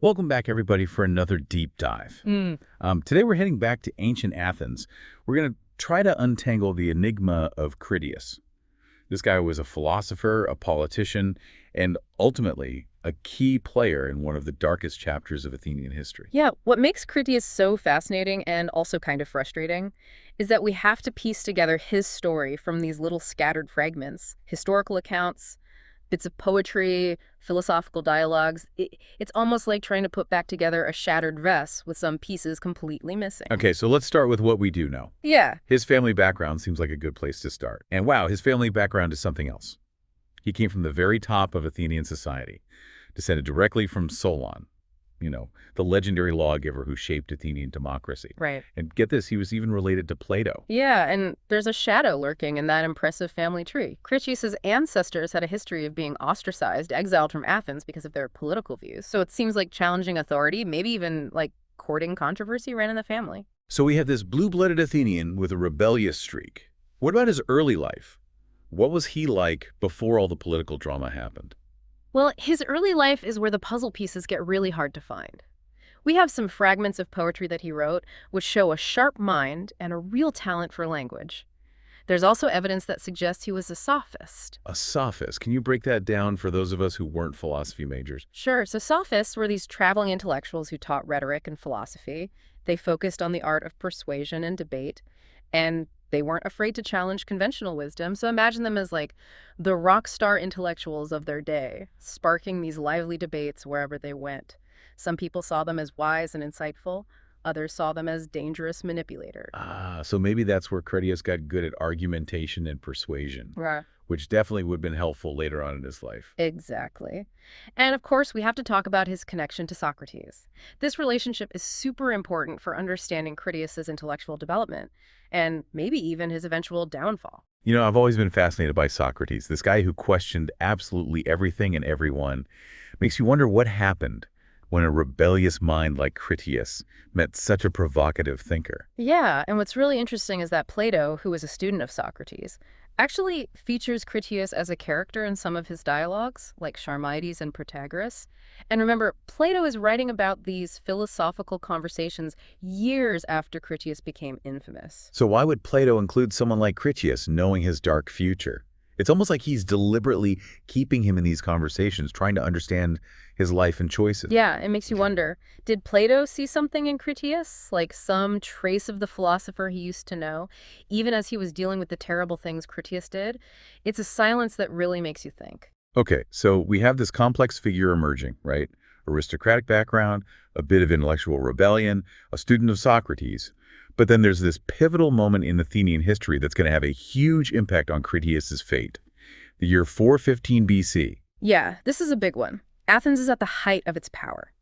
Welcome back, everybody, for another deep dive. Mm. Today we're heading back to ancient Athens. We're going to try to untangle the enigma of Critias. This guy was a philosopher, a politician, and ultimately a key player in one of the darkest chapters of Athenian history. Yeah, what makes Critias so fascinating and also kind of frustrating is that we have to piece together his story from these little scattered fragments, historical accounts, bits of poetry, philosophical dialogues. It's almost like trying to put back together a shattered vest with some pieces completely missing. Okay, so let's start with what we do know. Yeah, His family background seems like a good place to start. And wow, his family background is something else. He came from the very top of Athenian society, descended directly from Solon, the legendary lawgiver who shaped Athenian democracy. right. And get this, he was even related to Plato. Yeah, and there's a shadow lurking in that impressive family tree. Critias' ancestors had a history of being ostracized, exiled from Athens because of their political views. So it seems like challenging authority, maybe even like courting controversy, ran in the family. So we have this blue-blooded Athenian with a rebellious streak. What about his early life? What was he like before all the political drama happened? Well, his early life is where the puzzle pieces get really hard to find. We have some fragments of poetry that he wrote, which show a sharp mind and a real talent for language. There's also evidence that suggests he was a sophist. A sophist. Can you break that down for those of us who weren't philosophy majors? Sure, so sophists were these traveling intellectuals who taught rhetoric and philosophy. They focused on the art of persuasion and debate, and they weren't afraid to challenge conventional wisdom. So imagine them as like the rock star intellectuals of their day, sparking these lively debates wherever they went. Some people saw them as wise and insightful. Others saw them as dangerous manipulators. So maybe that's where Critias got good at argumentation and persuasion, Right. which definitely would have been helpful later on in his life. Exactly. And of course, we have to talk about his connection to Socrates. This relationship is super important for understanding Critias's intellectual development and maybe even his eventual downfall. I've always been fascinated by Socrates, this guy who questioned absolutely everything and everyone. Makes you wonder what happened when a rebellious mind like Critias met such a provocative thinker. Yeah, and what's really interesting is that Plato, who was a student of Socrates, actually features Critias as a character in some of his dialogues, like Charmides and Protagoras. And remember, Plato is writing about these philosophical conversations years after Critias became infamous. So why would Plato include someone like Critias, knowing his dark future? It's almost like he's deliberately keeping him in these conversations, trying to understand his life and choices. Yeah, it makes you wonder, did Plato see something in Critias, like some trace of the philosopher he used to know, even as he was dealing with the terrible things Critias did? It's a silence that really makes you think. Okay, so we have this complex figure emerging, right? Aristocratic background, a bit of intellectual rebellion, a student of Socrates. But then there's this pivotal moment in Athenian history that's going to have a huge impact on Critias' fate. The year 415 BC. Yeah, this is a big one. Athens is at the height of its power,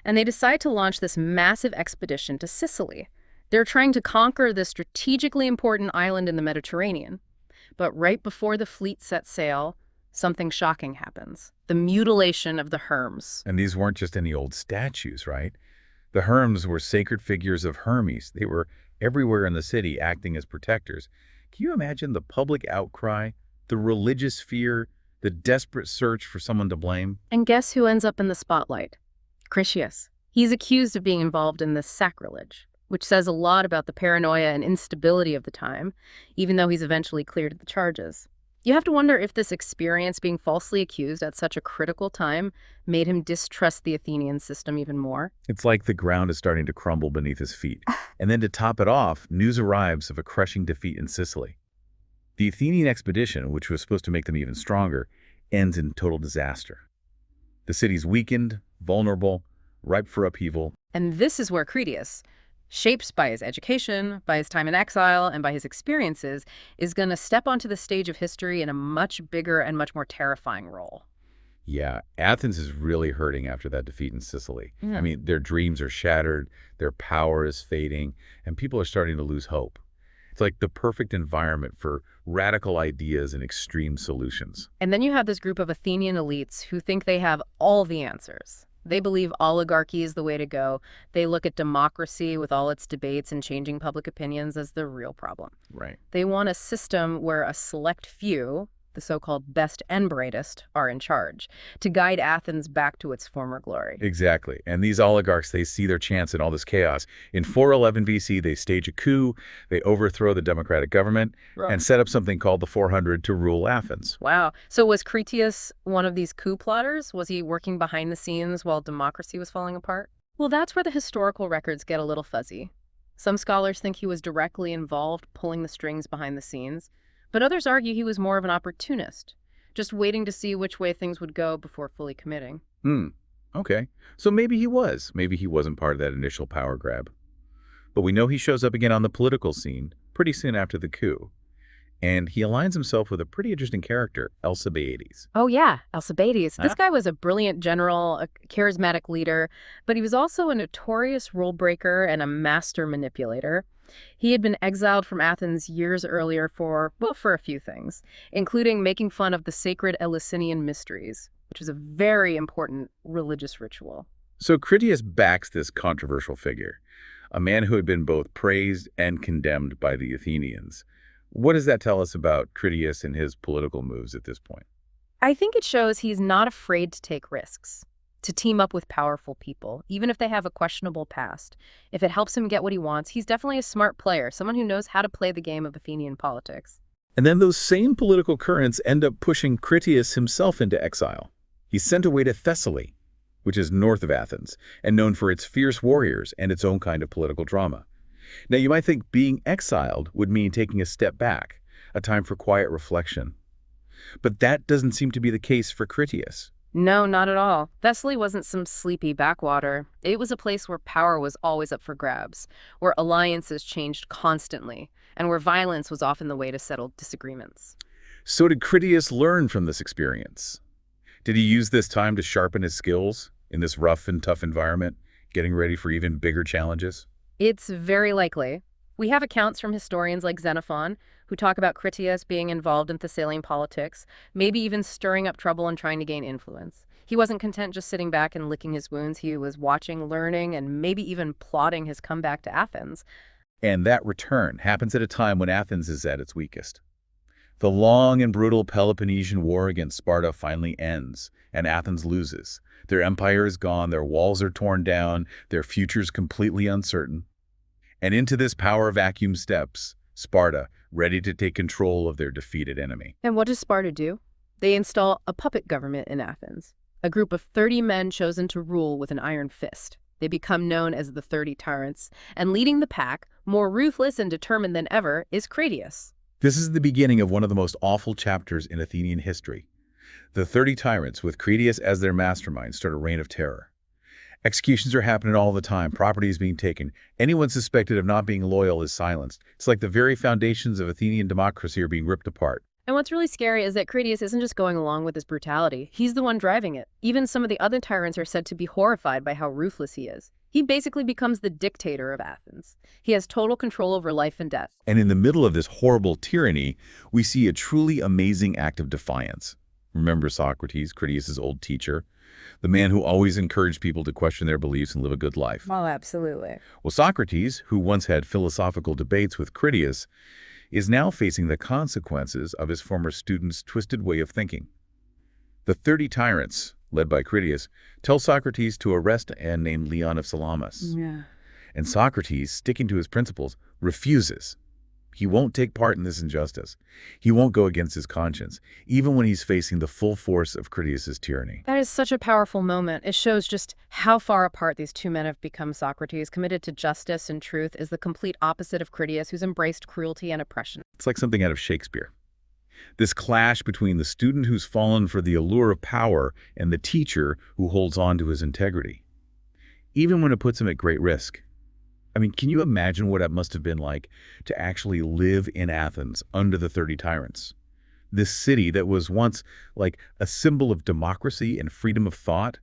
and they decide to launch this massive expedition to Sicily. They're trying to conquer this strategically important island in the Mediterranean. But right before the fleet sets sail, something shocking happens. The mutilation of the Herms. And these weren't just any old statues, right? The Herms were sacred figures of Hermes. They were everywhere in the city acting as protectors. Can you imagine the public outcry, the religious fear, the desperate search for someone to blame? And guess who ends up in the spotlight? Critias. He's accused of being involved in this sacrilege, which says a lot about the paranoia and instability of the time, even though he's eventually cleared of the charges. You have to wonder if this experience being falsely accused at such a critical time made him distrust the Athenian system even more. It's like the ground is starting to crumble beneath his feet. And then to top it off, news arrives of a crushing defeat in Sicily. The Athenian expedition, which was supposed to make them even stronger, ends in total disaster. The city's weakened, vulnerable, ripe for upheaval. And this is where Critias, shaped by his education, by his time in exile, and by his experiences, is going to step onto the stage of history in a much bigger and much more terrifying role. Yeah, Athens is really hurting after that defeat in Sicily. Yeah. I mean, their dreams are shattered, their power is fading, and people are starting to lose hope. It's like the perfect environment for radical ideas and extreme solutions. And then you have this group of Athenian elites who think they have all the answers. They believe oligarchy is the way to go. They look at democracy with all its debates and changing public opinions as the real problem. Right. They want a system where a select few, the so-called best and brightest, are in charge, to guide Athens back to its former glory. Exactly. And these oligarchs, they see their chance in all this chaos. In 411 BC, they stage a coup, they overthrow the democratic government, and set up something called the 400 to rule Athens. Wow. So was Critias one of these coup plotters? Was he working behind the scenes while democracy was falling apart? Well, that's where the historical records get a little fuzzy. Some scholars think he was directly involved, pulling the strings behind the scenes, but others argue he was more of an opportunist, just waiting to see which way things would go before fully committing. Okay. So maybe he was. Maybe he wasn't part of that initial power grab. But we know he shows up again on the political scene pretty soon after the coup. And he aligns himself with a pretty interesting character, Alcibiades. Oh yeah, Alcibiades. This Huh? guy was a brilliant general, a charismatic leader, but he was also a notorious rule breaker and a master manipulator. He had been exiled from Athens years earlier for a few things, including making fun of the sacred Eleusinian mysteries, which was a very important religious ritual. So Critias backs this controversial figure, a man who had been both praised and condemned by the Athenians. What does that tell us about Critias and his political moves at this point? I think it shows he's not afraid to take risks, to team up with powerful people, even if they have a questionable past. If it helps him get what he wants, he's definitely a smart player, someone who knows how to play the game of Athenian politics. And then those same political currents end up pushing Critias himself into exile. He's sent away to Thessaly, which is north of Athens, and known for its fierce warriors and its own kind of political drama. Now, you might think being exiled would mean taking a step back, a time for quiet reflection. But that doesn't seem to be the case for Critias. No, not at all. Thessaly wasn't some sleepy backwater. It was a place where power was always up for grabs, where alliances changed constantly, and where violence was often the way to settle disagreements. So did Critias learn from this experience? Did he use this time to sharpen his skills in this rough and tough environment, getting ready for even bigger challenges? It's very likely. We have accounts from historians like Xenophon, who talk about Critias being involved in Thessalian politics, maybe even stirring up trouble and trying to gain influence. He wasn't content just sitting back and licking his wounds. He was watching, learning, and maybe even plotting his comeback to Athens. And that return happens at a time when Athens is at its weakest. The long and brutal Peloponnesian War against Sparta finally ends, and Athens loses. Their empire is gone, their walls are torn down, their future's completely uncertain. And into this power vacuum steps Sparta, ready to take control of their defeated enemy. And what does Sparta do? They install a puppet government in Athens, a group of 30 men chosen to rule with an iron fist. They become known as the 30 Tyrants, and leading the pack, more ruthless and determined than ever, is Critias. This is the beginning of one of the most awful chapters in Athenian history. The 30 Tyrants, with Critias as their mastermind, start a reign of terror. Executions are happening all the time, property is being taken. Anyone suspected of not being loyal is silenced. It's like the very foundations of Athenian democracy are being ripped apart. And what's really scary is that Critias isn't just going along with this brutality. He's the one driving it. Even some of the other tyrants are said to be horrified by how ruthless he is. He basically becomes the dictator of Athens. He has total control over life and death. And in the middle of this horrible tyranny, we see a truly amazing act of defiance. Remember Socrates, Critias' old teacher, the man who always encouraged people to question their beliefs and live a good life. Oh, absolutely. Well, Socrates, who once had philosophical debates with Critias, is now facing the consequences of his former student's twisted way of thinking. The 30 tyrants, led by Critias, tell Socrates to arrest a man named Leon of Salamis. Yeah. And Socrates, sticking to his principles, refuses. He won't take part in this injustice. He won't go against his conscience, even when he's facing the full force of Critias' tyranny. That is such a powerful moment. It shows just how far apart these two men have become. Socrates, committed to justice and truth, is the complete opposite of Critias, who's embraced cruelty and oppression. It's like something out of Shakespeare. This clash between the student who's fallen for the allure of power and the teacher who holds on to his integrity, even when it puts him at great risk. I mean, can you imagine what it must have been like to actually live in Athens under the 30 tyrants? This city that was once like a symbol of democracy and freedom of thought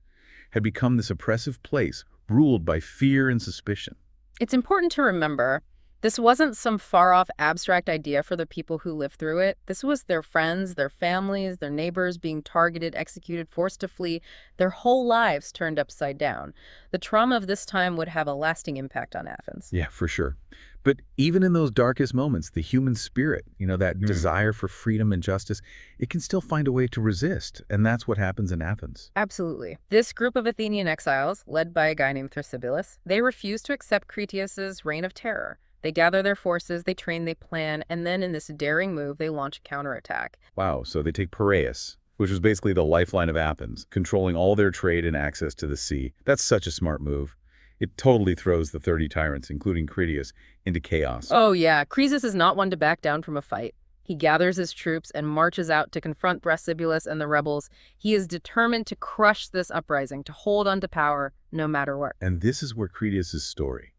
had become this oppressive place ruled by fear and suspicion. It's important to remember This wasn't some far-off abstract idea for the people who lived through it. This was their friends, their families, their neighbors being targeted, executed, forced to flee, their whole lives turned upside down. The trauma of this time would have a lasting impact on Athens. Yeah, for sure. But even in those darkest moments, the human spirit, that desire for freedom and justice, it can still find a way to resist. And that's what happens in Athens. Absolutely. This group of Athenian exiles, led by a guy named Thrasybulus, they refuse to accept Critias's reign of terror. They gather their forces, they train, they plan, and then in this daring move, they launch a counterattack. Wow, so they take Piraeus, which was basically the lifeline of Athens, controlling all their trade and access to the sea. That's such a smart move. It totally throws the 30 tyrants, including Critias, into chaos. Oh yeah, Croesus is not one to back down from a fight. He gathers his troops and marches out to confront Thrasybulus and the rebels. He is determined to crush this uprising, to hold on to power no matter what. And this is where Critias' story,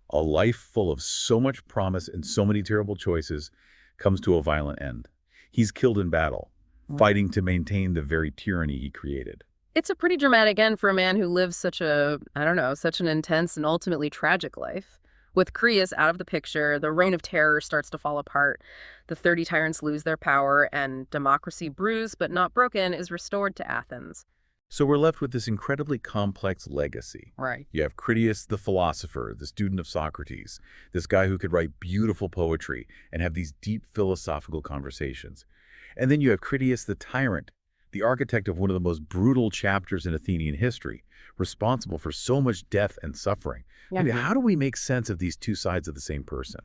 a life full of so much promise and so many terrible choices, comes to a violent end. He's killed in battle, fighting to maintain the very tyranny he created. It's a pretty dramatic end for a man who lives such an intense and ultimately tragic life. With Critias out of the picture, the reign of terror starts to fall apart. The 30 tyrants lose their power, and democracy, bruised but not broken, is restored to Athens. So we're left with this incredibly complex legacy. Right. You have Critias the philosopher, the student of Socrates, this guy who could write beautiful poetry and have these deep philosophical conversations. And then you have Critias the tyrant, the architect of one of the most brutal chapters in Athenian history, responsible for so much death and suffering. Yeah. I mean, how do we make sense of these two sides of the same person?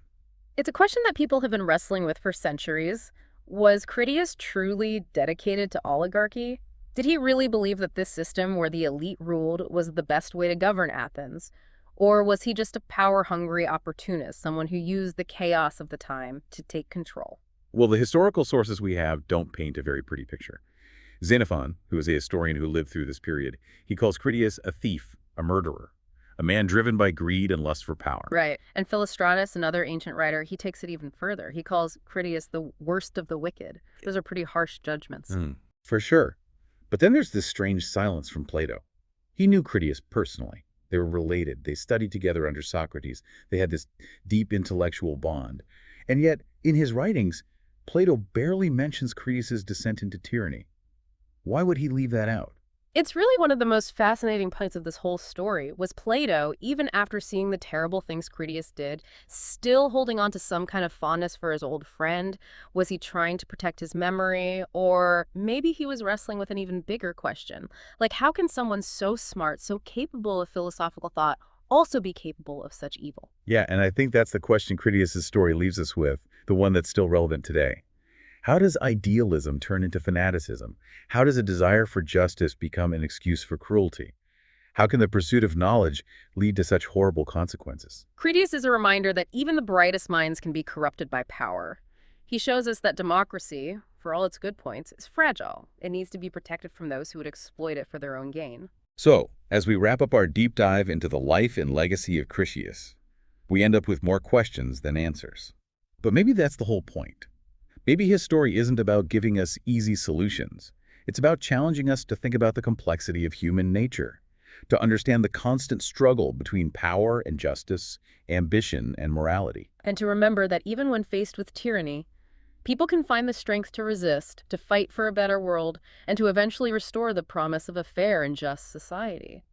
It's a question that people have been wrestling with for centuries. Was Critias truly dedicated to oligarchy? Did he really believe that this system where the elite ruled was the best way to govern Athens? Or was he just a power-hungry opportunist, someone who used the chaos of the time to take control? Well, the historical sources we have don't paint a very pretty picture. Xenophon, who is a historian who lived through this period, he calls Critias a thief, a murderer, a man driven by greed and lust for power. Right. And Philostratus, another ancient writer, he takes it even further. He calls Critias the worst of the wicked. Those are pretty harsh judgments. For sure. But then there's this strange silence from Plato. He knew Critias personally. They were related. They studied together under Socrates. They had this deep intellectual bond. And yet, in his writings, Plato barely mentions Critias' descent into tyranny. Why would he leave that out? It's really one of the most fascinating points of this whole story. Was Plato, even after seeing the terrible things Critias did, still holding on to some kind of fondness for his old friend? Was he trying to protect his memory? Or maybe he was wrestling with an even bigger question. Like, how can someone so smart, so capable of philosophical thought, also be capable of such evil? Yeah, and I think that's the question Critias' story leaves us with, the one that's still relevant today. How does idealism turn into fanaticism? How does a desire for justice become an excuse for cruelty? How can the pursuit of knowledge lead to such horrible consequences? Critias is a reminder that even the brightest minds can be corrupted by power. He shows us that democracy, for all its good points, is fragile. It needs to be protected from those who would exploit it for their own gain. So, as we wrap up our deep dive into the life and legacy of Critias, we end up with more questions than answers. But maybe that's the whole point. Maybe his story isn't about giving us easy solutions. It's about challenging us to think about the complexity of human nature, to understand the constant struggle between power and justice, ambition and morality. And to remember that even when faced with tyranny, people can find the strength to resist, to fight for a better world, and to eventually restore the promise of a fair and just society.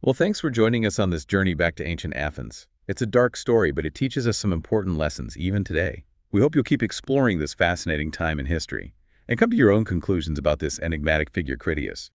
Well, thanks for joining us on this journey back to ancient Athens. It's a dark story, but it teaches us some important lessons, even today. We hope you'll keep exploring this fascinating time in history and come to your own conclusions about this enigmatic figure Critias.